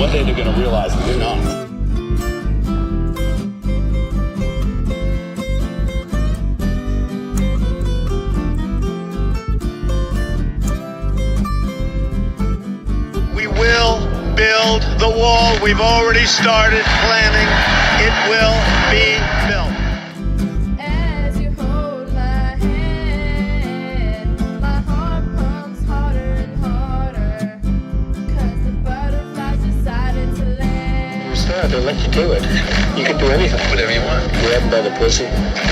one day they're going to realize we're not. We will build the wall. We've already started planning. It will be built. As you hold my hand, my heart pumps harder and harder, 'cause the butterflies decided to land. You start, they'll let you do it. You can do anything. Whatever you want. Grab them by the pussy.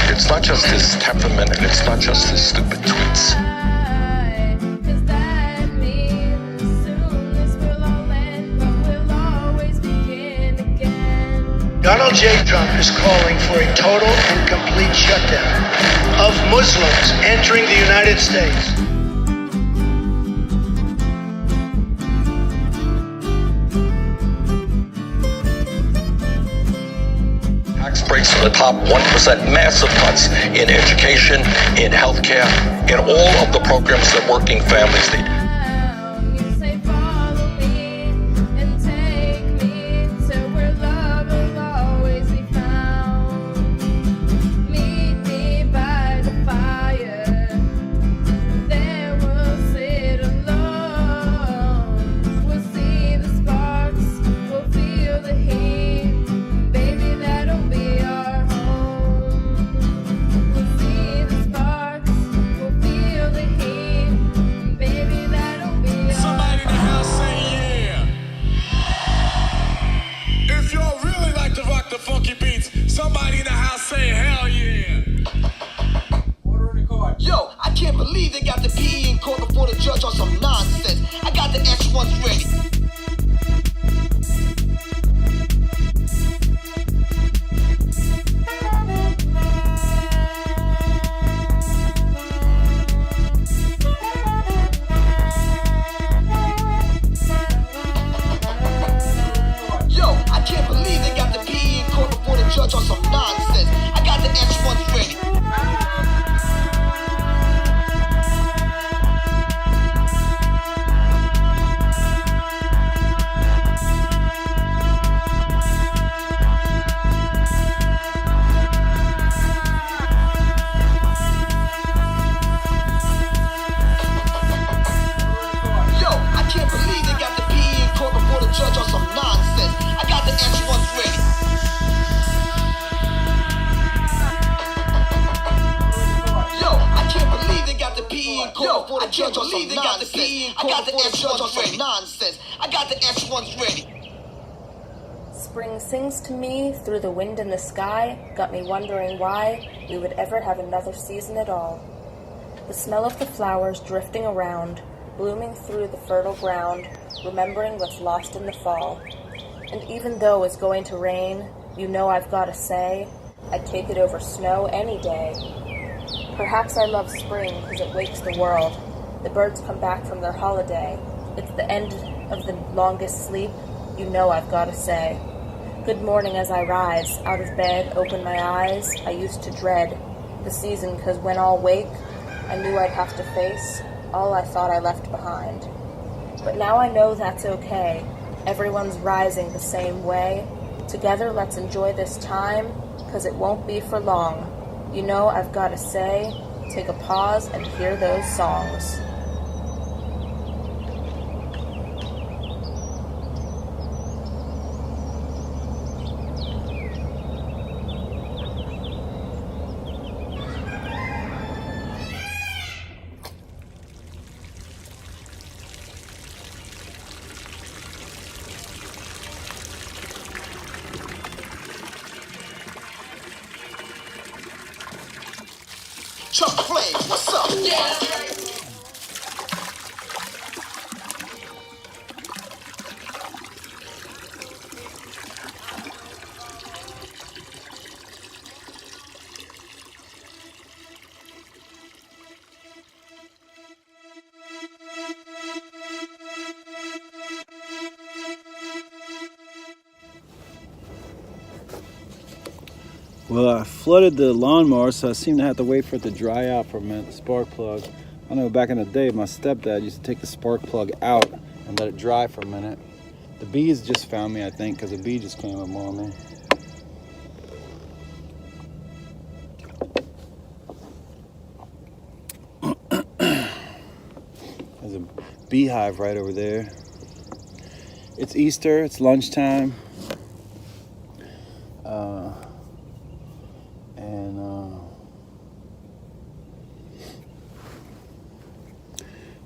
It's not just his temperament, and it's not just his stupid tweets. Donald J. Trump is calling for a total and complete shutdown of Muslims entering the United States. Tax breaks for the top 1%, massive cuts in education, in healthcare, in all of the programs that working families need. Somebody in the house say hell yeah. Order in the car. Yo, I can't believe they got the PE in court before the judge on some nonsense. I got the S1s ready. Yo, I can't believe they got the PE in court before the judge on some nonsense. I got the S1s ready. Yo, I can't believe they got the PE in court before the judge on some nonsense. I got the S1s ready. Yo, I can't believe they got the PE in court before the judge on some nonsense. I got the S1s on some nonsense. I got the S1s ready. Spring sings to me through the wind and the sky, got me wondering why we would ever have another season at all. The smell of the flowers drifting around, blooming through the fertile ground, remembering what's lost in the fall. And even though it's going to rain, you know I've got to say, I'd take it over snow any day. Perhaps I love spring because it wakes the world. The birds come back from their holiday. It's the end of the longest sleep, you know I've got to say. Good morning as I rise, out of bed, open my eyes. I used to dread the season because when I'll wake, I knew I'd have to face all I thought I left behind. But now I know that's okay. Everyone's rising the same way. Together let's enjoy this time, 'cause it won't be for long. You know I've got to say, take a pause and hear those songs. Chuck Flames, what's up? Yeah. Well, I flooded the lawnmower, so I seem to have to wait for it to dry out for a minute, the spark plug. I know back in the day, my stepdad used to take the spark plug out and let it dry for a minute. The bees just found me, I think, because a bee just came up on me. There's a beehive right over there. It's Easter, it's lunchtime.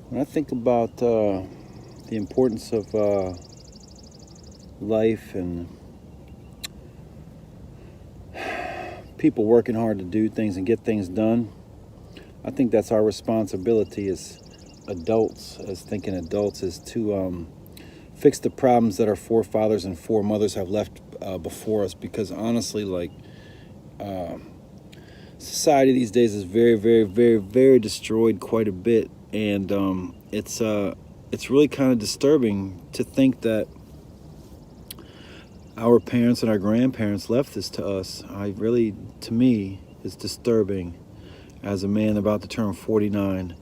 When I think about the importance of life and people working hard to do things and get things done, I think that's our responsibility as adults, as thinking adults, is to fix the problems that our forefathers and foremothers have left before us. Because honestly, like, society these days is very, very, very, very destroyed quite a bit. And it's really kind of disturbing to think that our parents and our grandparents left this to us. To me, it's disturbing as a man about to turn 49.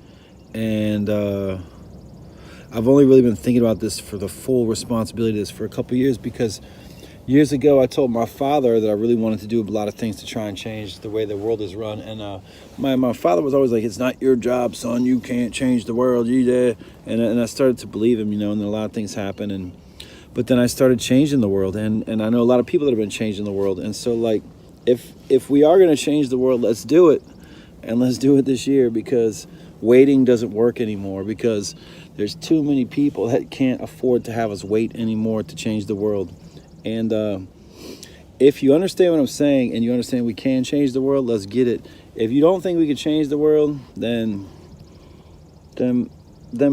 And I've only really been thinking about this for the full responsibility of this for a couple of years, because years ago I told my father that I really wanted to do a lot of things to try and change the way the world is run. And my father was always like, "It's not your job, son. You can't change the world. You did." And I started to believe him, and then a lot of things happened. But then I started changing the world, and I know a lot of people that have been changing the world. And so, like, if we are going to change the world, let's do it. And let's do it this year, because waiting doesn't work anymore, because there's too many people that can't afford to have us wait anymore to change the world. And if you understand what I'm saying and you understand we can change the world, let's get it. If you don't think we can change the world, then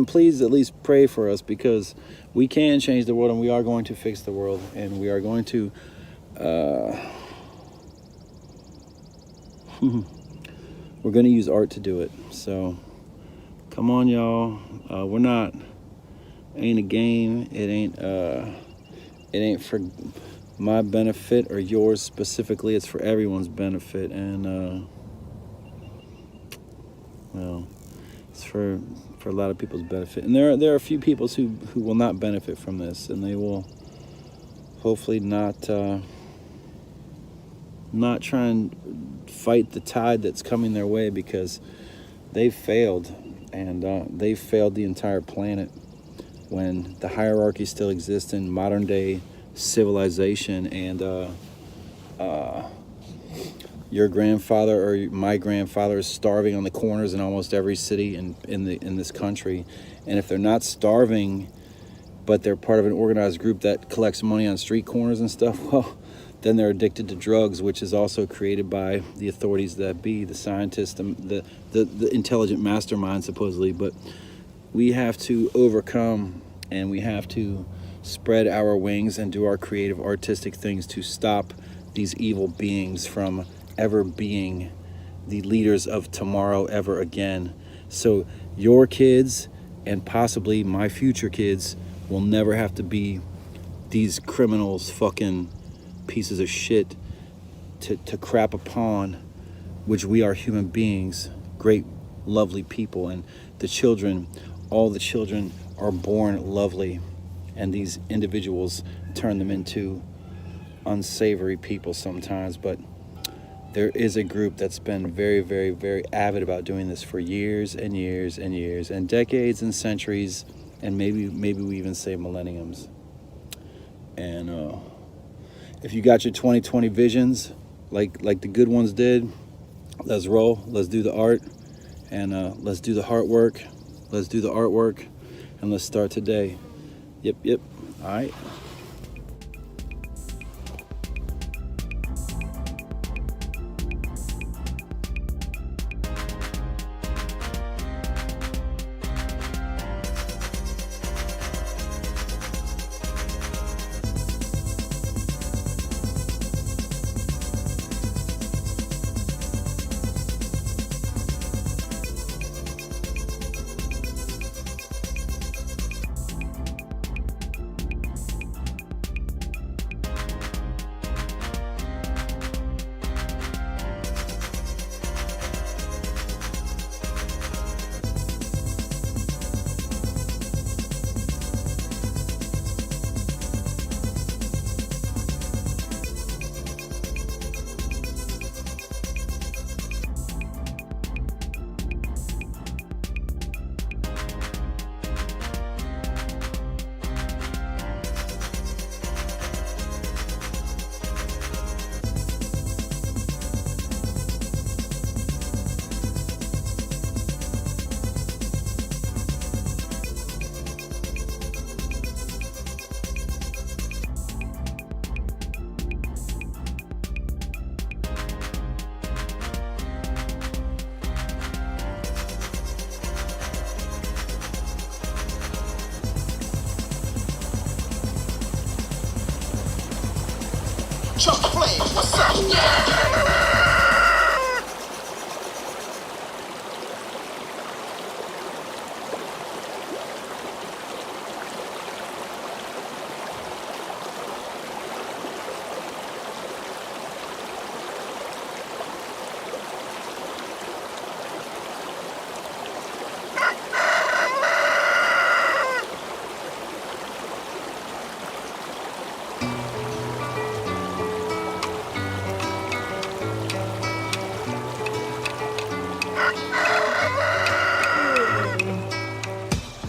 please at least pray for us, because we can change the world, and we are going to fix the world, and we are going to we're going to use art to do it. So come on, y'all. Ain't a game. It ain't for my benefit or yours specifically. It's for everyone's benefit. And it's for a lot of people's benefit. And there are a few people who will not benefit from this, and they will hopefully not try and fight the tide that's coming their way, because they've failed, and they've failed the entire planet when the hierarchy still exists in modern day civilization. And your grandfather or my grandfather is starving on the corners in almost every city in this country. And if they're not starving, but they're part of an organized group that collects money on street corners and stuff, well, then they're addicted to drugs, which is also created by the authorities that be, the scientists, the intelligent mastermind, supposedly. But we have to overcome, and we have to spread our wings and do our creative, artistic things to stop these evil beings from ever being the leaders of tomorrow ever again. So your kids, and possibly my future kids, will never have to be these criminals, fucking pieces of shit to crap upon, which we are human beings, great, lovely people. And the children, all the children are born lovely, and these individuals turn them into unsavory people sometimes. But there is a group that's been very, very, very avid about doing this for years and years and years and decades and centuries, and maybe we even say millenniums. And if you got your 2020 visions, like the good ones did, let's roll. Let's do the art, and let's do the heart work. Let's do the artwork, and let's start today. Yep. All right. Chuck Flame, what's up?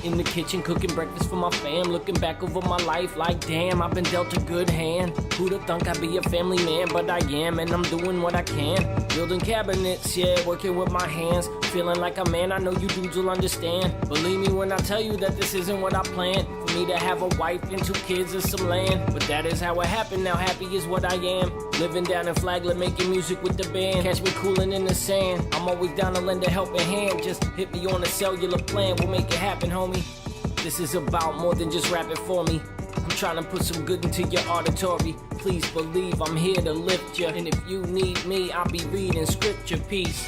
In the kitchen cooking breakfast for my fam, looking back over my life like damn, I've been dealt a good hand. Who'da thunk I'd be a family man, but I am, and I'm doing what I can. Building cabinets, yeah, working with my hands. Feeling like a man, I know you dudes will understand. Believe me when I tell you that this isn't what I planned. For me to have a wife and 2 kids and some land. But that is how it happened, now happy is what I am. Living down in Flagler, making music with the band. Catch me cooling in the sand. I'm always down to lend a helping hand. Just hit me on a cellular plan, we'll make it happen, homie. This is about more than just rapping for me. I'm trying to put some good into your auditory. Please believe I'm here to lift you. And if you need me, I'll be reading scripture. Peace.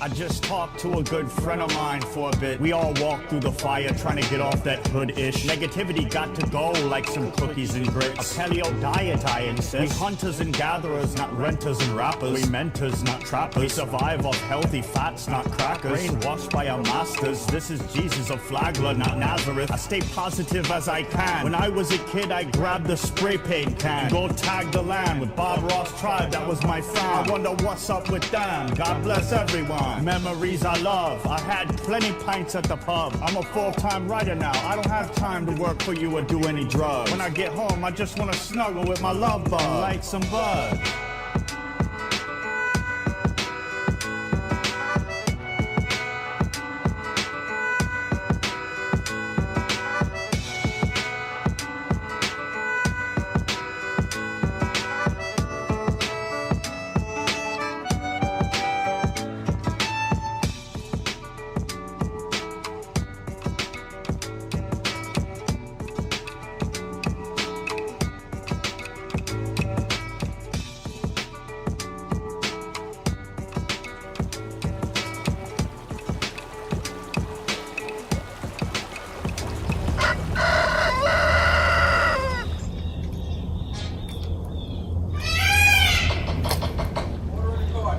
I just talked to a good friend of mine for a bit. We all walked through the fire trying to get off that hood-ish. Negativity got to go like some cookies and grits. A paleo diet, I insist. We hunters and gatherers, not renters and rappers. We mentors, not trappers. We survive off healthy fats, not crackers. Brainwashed by our masters. This is Jesus of Flagler, not Nazareth. I stay positive as I can. When I was a kid, I grabbed the spray paint can. Go tag the land with Bob Ross Tribe, that was my fam. I wonder what's up with them. God bless everyone. Memories I love. I had plenty pints at the pub. I'm a full-time writer now. I don't have time to work for you or do any drugs. When I get home, I just want to snuggle with my love bug. Light some bud.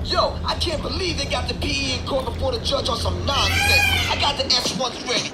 Yo, I can't believe they got the PE in court before the judge on some nonsense. I got the S1s ready.